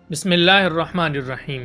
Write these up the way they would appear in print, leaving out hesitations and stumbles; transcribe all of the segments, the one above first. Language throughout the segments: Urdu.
بسم اللہ الرحمن الرحیم۔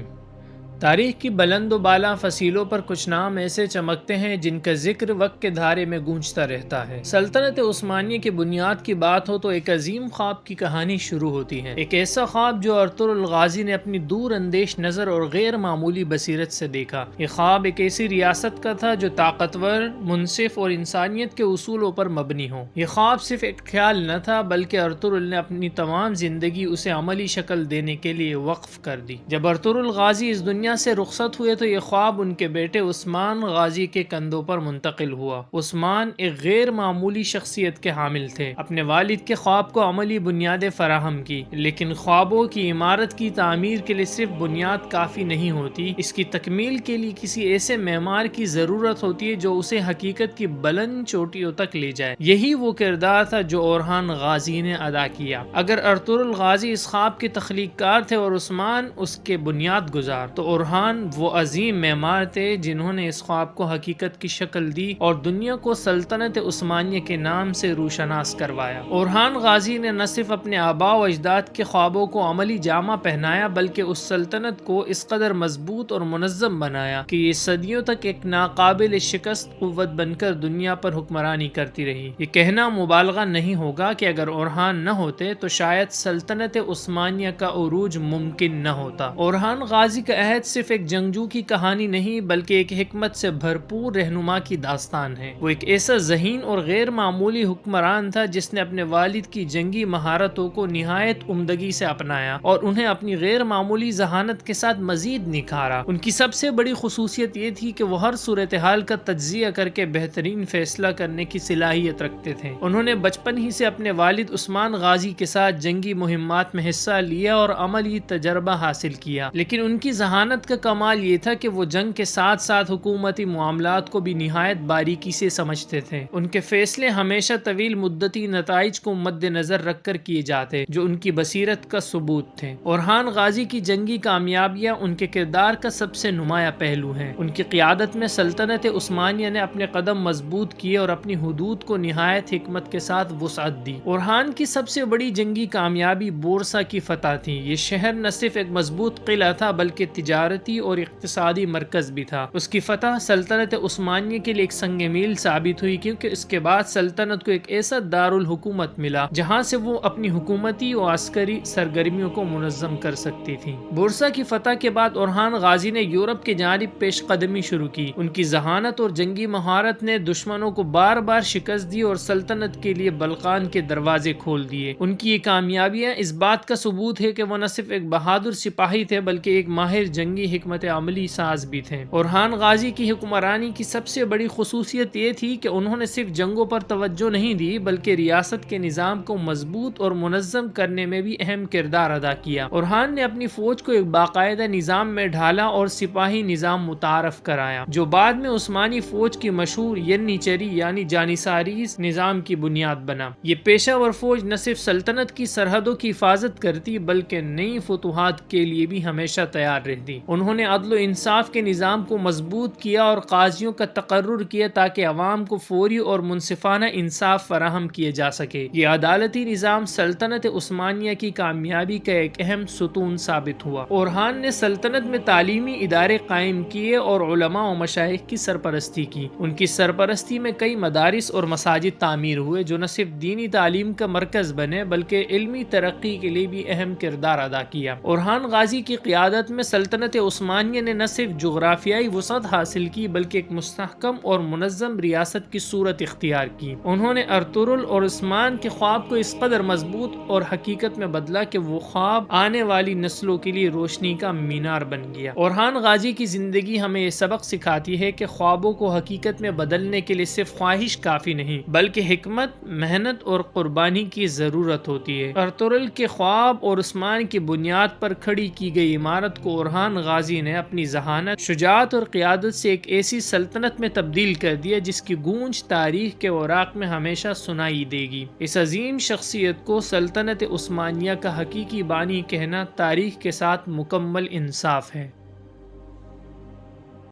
تاریخ کی بلند و بالا فصیلوں پر کچھ نام ایسے چمکتے ہیں جن کا ذکر وقت کے دھارے میں گونجتا رہتا ہے۔ سلطنت عثمانیہ کی بنیاد کی بات ہو تو ایک عظیم خواب کی کہانی شروع ہوتی ہے۔ ایک ایسا خواب جو ارطغرل الغازی نے اپنی دور اندیش نظر اور غیر معمولی بصیرت سے دیکھا۔ یہ خواب ایک ایسی ریاست کا تھا جو طاقتور، منصف اور انسانیت کے اصولوں پر مبنی ہو۔ یہ خواب صرف ایک خیال نہ تھا بلکہ ارطغرل نے اپنی تمام زندگی اسے عملی شکل دینے کے لیے وقف کر دی۔ جب ارطغرل الغازی اس دنیا سے رخصت ہوئے تو یہ خواب ان کے بیٹے عثمان غازی کے کندھوں پر منتقل ہوا۔ عثمان ایک غیر معمولی شخصیت کے حامل تھے۔ اپنے والد کے خواب کو عملی بنیادیں فراہم کی، لیکن خوابوں کی عمارت کی تعمیر کے لیے صرف بنیاد کافی نہیں ہوتی، اس کی تکمیل کے لیے کسی ایسے معمار کی ضرورت ہوتی ہے جو اسے حقیقت کی بلند چوٹیوں تک لے جائے۔ یہی وہ کردار تھا جو اورحان غازی نے ادا کیا۔ اگر ارطغرل غازی اس خواب کے تخلیق کار تھے اور عثمان اس کے بنیاد گزار، تو اورحان وہ عظیم معمار تھے جنہوں نے اس خواب کو حقیقت کی شکل دی اور دنیا کو سلطنت عثمانیہ کے نام سے روشناس کروایا۔ اورحان غازی نے نہ صرف اپنے آباء و اجداد کے خوابوں کو عملی جامہ پہنایا بلکہ اس سلطنت کو اس قدر مضبوط اور منظم بنایا کہ یہ صدیوں تک ایک ناقابل شکست قوت بن کر دنیا پر حکمرانی کرتی رہی۔ یہ کہنا مبالغہ نہیں ہوگا کہ اگر اورحان نہ ہوتے تو شاید سلطنت عثمانیہ کا عروج ممکن نہ ہوتا۔ اورحان غازی کا عہد صرف ایک جنگجو کی کہانی نہیں بلکہ ایک حکمت سے بھرپور رہنما کی داستان ہے۔ وہ ایک ایسا ذہین اور غیر معمولی حکمران تھا جس نے اپنے والد کی جنگی مہارتوں کو نہایت عمدگی سے اپنایا اور انہیں اپنی غیر معمولی ذہانت کے ساتھ مزید نکھارا۔ ان کی سب سے بڑی خصوصیت یہ تھی کہ وہ ہر صورتحال کا تجزیہ کر کے بہترین فیصلہ کرنے کی صلاحیت رکھتے تھے۔ انہوں نے بچپن ہی سے اپنے والد عثمان غازی کے ساتھ جنگی مہمات میں حصہ لیا اور عملی تجربہ حاصل کیا، لیکن ان کی ذہانت کا کمال یہ تھا کہ وہ جنگ کے ساتھ ساتھ حکومتی معاملات کو بھی نہایت باریکی سے سمجھتے تھے۔ ان کے فیصلے ہمیشہ طویل مدتی نتائج کو مد نظر رکھ کر کیے جاتے جو ان کی بصیرت کا ثبوت تھے۔ اورحان غازی کی جنگی کامیابیاں ان کے کردار کا سب سے نمایاں پہلو ہیں۔ ان کی قیادت میں سلطنت عثمانیہ نے اپنے قدم مضبوط کیے اور اپنی حدود کو نہایت حکمت کے ساتھ وسعت دی۔ اورحان کی سب سے بڑی جنگی کامیابی بورسا کی فتح تھی۔ یہ شہر نہ صرف ایک مضبوط قلعہ تھا بلکہ تجارتی اور اقتصادی مرکز بھی تھا۔ اس کی فتح سلطنت عثمانیہ کے لیے ایک سنگ میل ثابت ہوئی کیونکہ اس کے بعد سلطنت کو ایک ایسا دارالحکومت ملا جہاں سے وہ اپنی حکومتی و عسکری سرگرمیوں کو منظم کر سکتی تھی۔ بورسا کی فتح کے بعد اورحان غازی نے یورپ کی جانب پیش قدمی شروع کی۔ ان کی ذہانت اور جنگی مہارت نے دشمنوں کو بار بار شکست دی اور سلطنت کے لیے بلقان کے دروازے کھول دیے۔ ان کی یہ کامیابیاں اس بات کا ثبوت ہے کہ وہ نہ صرف ایک بہادر سپاہی تھے بلکہ ایک ماہر جنگی حکمت عملی ساز بھی تھے۔ اورحان غازی کی حکمرانی کی سب سے بڑی خصوصیت یہ تھی کہ انہوں نے صرف جنگوں پر توجہ نہیں دی بلکہ ریاست کے نظام کو مضبوط اور منظم کرنے میں بھی اہم کردار ادا کیا۔ اورحان نے اپنی فوج کو ایک باقاعدہ نظام میں ڈھالا اور سپاہی نظام متعارف کرایا جو بعد میں عثمانی فوج کی مشہور ینیچری یعنی جانیساریز نظام کی بنیاد بنا۔ یہ پیشہ ور فوج نہ صرف سلطنت کی سرحدوں کی حفاظت کرتی بلکہ نئی فتوحات کے لیے بھی ہمیشہ تیار رہتی۔ انہوں نے عدل و انصاف کے نظام کو مضبوط کیا اور قاضیوں کا تقرر کیا تاکہ عوام کو فوری اور منصفانہ انصاف فراہم کیا جا سکے۔ یہ عدالتی نظام سلطنت عثمانیہ کی کامیابی کا ایک اہم ستون ثابت ہوا۔ اورحان نے سلطنت میں تعلیمی ادارے قائم کیے اور علماء و مشائخ کی سرپرستی کی۔ ان کی سرپرستی میں کئی مدارس اور مساجد تعمیر ہوئے جو نہ صرف دینی تعلیم کا مرکز بنے بلکہ علمی ترقی کے لیے بھی اہم کردار ادا کیا۔ اورحان غازی کی قیادت میں سلطنت عثمانیہ نے نہ صرف جغرافیائی وسعت حاصل کی بلکہ ایک مستحکم اور منظم ریاست کی صورت اختیار کی۔ انہوں نے ارطغرل اور عثمان کے خواب کو اس قدر مضبوط اور حقیقت میں بدلا کہ وہ خواب آنے والی نسلوں کے لیے روشنی کا مینار بن گیا۔ اورحان غازی کی زندگی ہمیں یہ سبق سکھاتی ہے کہ خوابوں کو حقیقت میں بدلنے کے لیے صرف خواہش کافی نہیں بلکہ حکمت، محنت اور قربانی کی ضرورت ہوتی ہے۔ ارطغرل کے خواب اور عثمان کی بنیاد پر کھڑی کی گئی عمارت کو اورحان غازی نے اپنی ذہانت، شجاعت اور قیادت سے ایک ایسی سلطنت میں تبدیل کر دیا جس کی گونج تاریخ کے اوراق میں ہمیشہ سنائی دے گی۔ اس عظیم شخصیت کو سلطنت عثمانیہ کا حقیقی بانی کہنا تاریخ کے ساتھ مکمل انصاف ہے۔